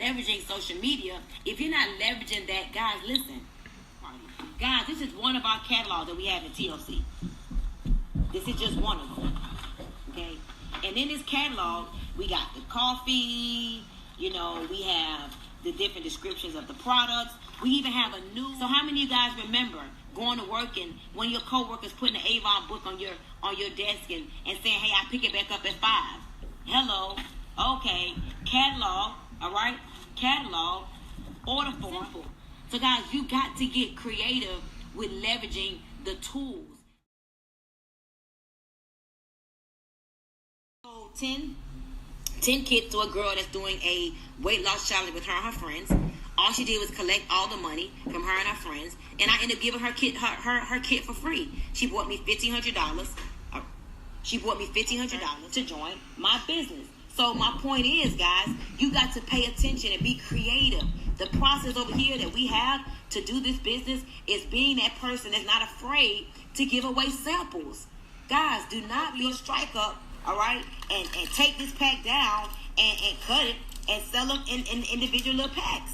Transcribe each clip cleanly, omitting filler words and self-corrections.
leveraging social media, if you're not leveraging that, guys, listen. Guys, this is one of our catalogs that we have in TLC. This is just one of them. Okay? And in this catalog, we got the coffee, we have the different descriptions of the products. We even have a new... So how many of you guys remember going to work and one of your coworkers putting the Avon book on your desk and saying, hey, I pick it back up at 5. Hello. Okay. Catalog. All right. Catalog. Order form. Simple. So guys, you got to get creative with leveraging the tools. So 10 kits to a girl that's doing a weight loss challenge with her and her friends. All she did was collect all the money from her and her friends, and I ended up giving her kit for free. She bought me $1,500. She bought me $1,500 to join my business. So my point is, guys, you got to pay attention and be creative. The process over here that we have to do this business is being that person that's not afraid to give away samples. Guys, do not be a strike up, all right, and take this pack down and cut it and sell them in individual little packs.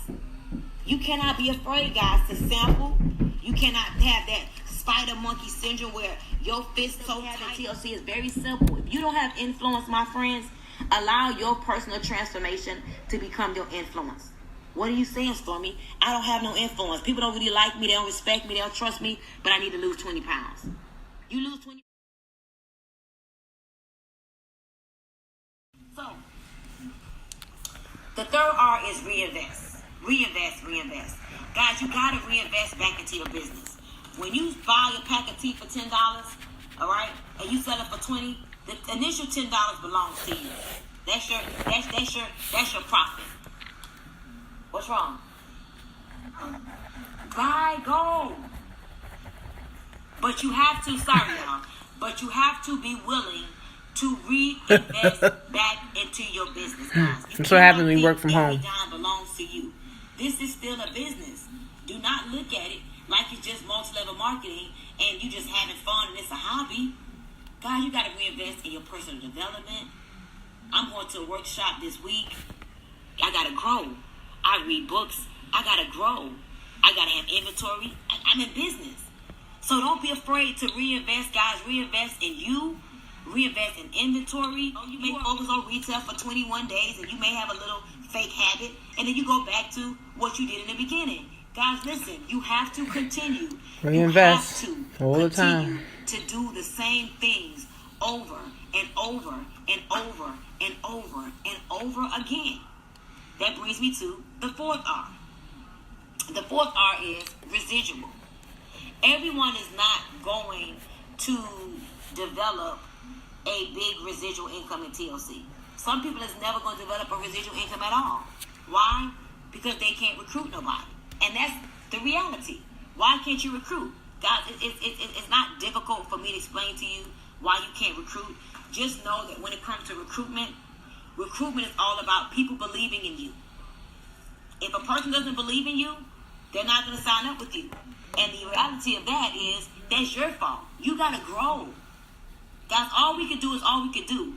You cannot be afraid, guys, to sample. You cannot have that spider monkey syndrome where your fist so tight. TLC is very simple. If you don't have influence, my friends, allow your personal transformation to become your influence. What are you saying, Stormy? I don't have no influence. People don't really like me. They don't respect me. They don't trust me. But I need to lose 20 pounds. You lose 20. So, the third R is reinvest. Reinvest. Guys, you got to reinvest back into your business. When you buy a pack of tea for $10, all right, and you sell it for $20, the initial $10 belongs to you. That's your profit. What's wrong? Buy gold. But you have to, sorry y'all, but you have to be willing to reinvest back into your business, guys. That's what happens when you work from home. Every dime belongs to you. This is still a business. Do not look at it like it's just multi-level marketing and you just having fun and it's a hobby. Guys, you got to reinvest in your personal development. I'm going to a workshop this week. I got to grow. I read books. I got to grow. I got to have inventory. I'm in business. So don't be afraid to reinvest, guys. Reinvest in you. Reinvest in inventory. You may focus on retail for 21 days and you may have a little fake habit and then you go back to what you did in the beginning. Guys, listen, you have to continue. Reinvest you have to all the time to do the same things over and over and over and over and over again. That brings me to the fourth R. The fourth R is residual. Everyone is not going to develop a big residual income in TLC. Some people is never going to develop a residual income at all. Why? Because they can't recruit nobody. And that's the reality. Why can't you recruit? Guys, it's not difficult for me to explain to you why you can't recruit. Just know that when it comes to recruitment is all about people believing in you. If a person doesn't believe in you, they're not going to sign up with you. And the reality of that is, that's your fault. You got to grow. Guys, all we can do is all we can do.